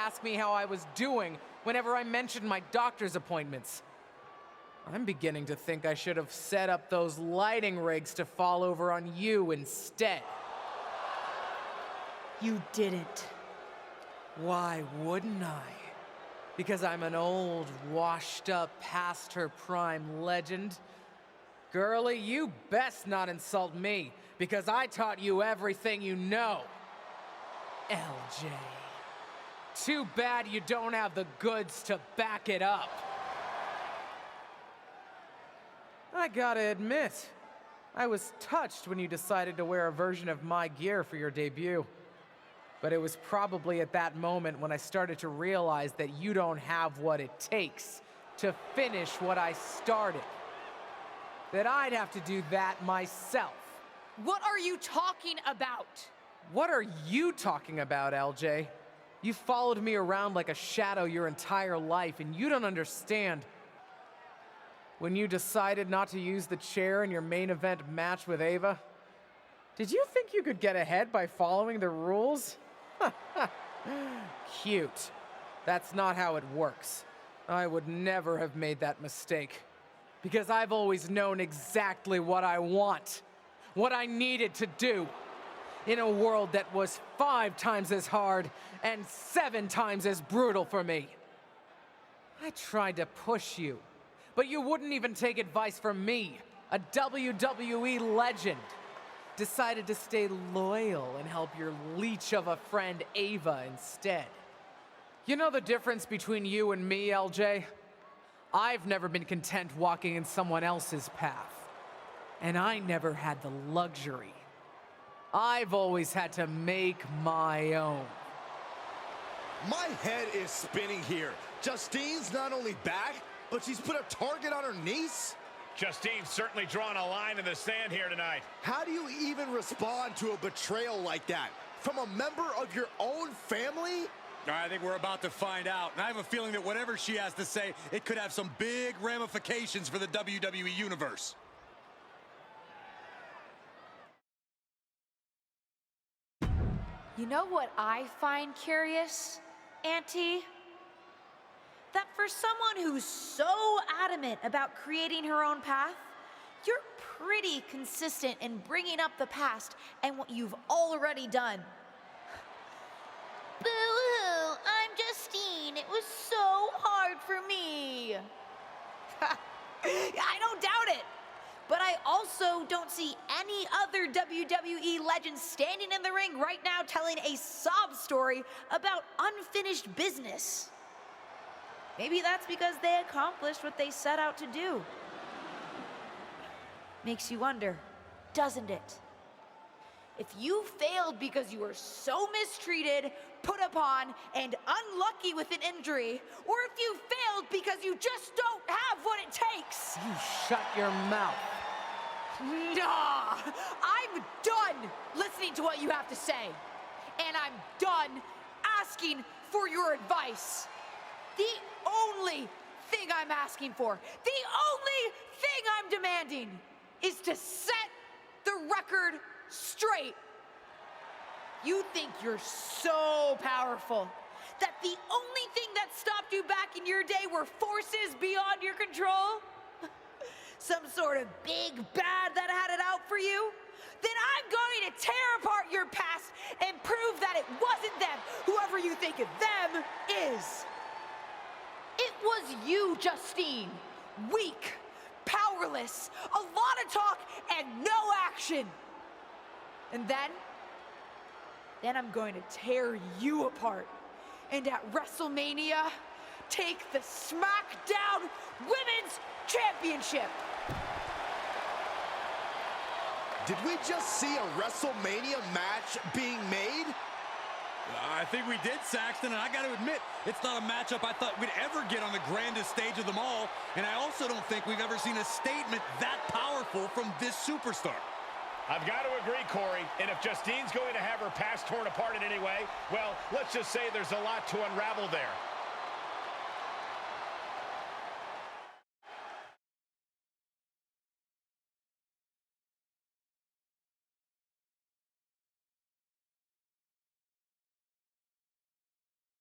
ask me how I was doing whenever I mentioned my doctor's appointments. I'm beginning to think I should have set up those lighting rigs to fall over on you instead. You didn't. Why wouldn't I? Because I'm an old, washed-up, past-her-prime legend? Girlie, you best not insult me, because I taught you everything you know. LJ. Too bad you don't have the goods to back it up. I gotta admit, I was touched when you decided to wear a version of my gear for your debut. But it was probably at that moment when I started to realize that you don't have what it takes to finish what I started. That I'd have to do that myself. What are you talking about? What are you talking about, LJ? You followed me around like a shadow your entire life, and you don't understand. When you decided not to use the chair in your main event match with Ava, did you think you could get ahead by following the rules? Cute. That's not how it works. I would never have made that mistake. Because I've always known exactly what I want. What I needed to do. In a world that was 5 times as hard and 7 times as brutal for me. I tried to push you, but you wouldn't even take advice from me, a WWE legend. Decided to stay loyal and help your leech of a friend Ava instead. You know the difference between you and me, LJ? I've never been content walking in someone else's path. And I never had the luxury. I've always had to make my own. My head is spinning here. Justine's not only back, but she's put a target on her niece? Justine's certainly drawn a line in the sand here tonight. How do you even respond to a betrayal like that? From a member of your own family? I think we're about to find out. And I have a feeling that whatever she has to say, it could have some big ramifications for the WWE Universe. You know what I find curious, Auntie? That for someone who's so adamant about creating her own path, you're pretty consistent in bringing up the past and what you've already done. Boo-hoo, I'm Justine. It was so hard for me. I don't doubt it. But I also don't see any other WWE legends standing in the ring right now telling a sob story about unfinished business. Maybe that's because they accomplished what they set out to do. Makes you wonder, doesn't it? If you failed because you were so mistreated, put upon, and unlucky with an injury, or if you failed because you just don't have what it takes. You shut your mouth. Nah, I'm done listening to what you have to say. And I'm done asking for your advice. The only thing I'm asking for, the only thing I'm demanding is to set the record straight. You think you're so powerful that the only thing that stopped you back in your day were forces beyond your control? Some sort of big bad that had it out for you? Then I'm going to tear apart your past and prove that it wasn't them, whoever you think of them is. It was you, Justine. Weak, powerless, a lot of talk and no action. And then I'm going to tear you apart. And at WrestleMania, take the SmackDown Women's Championship. Did we just see a WrestleMania match being made? I think we did, Saxton, and I got to admit, it's not a matchup I thought we'd ever get on the grandest stage of them all, and I also don't think we've ever seen a statement that powerful from this superstar. I've got to agree, Corey, and if Justine's going to have her past torn apart in any way, well, let's just say there's a lot to unravel there.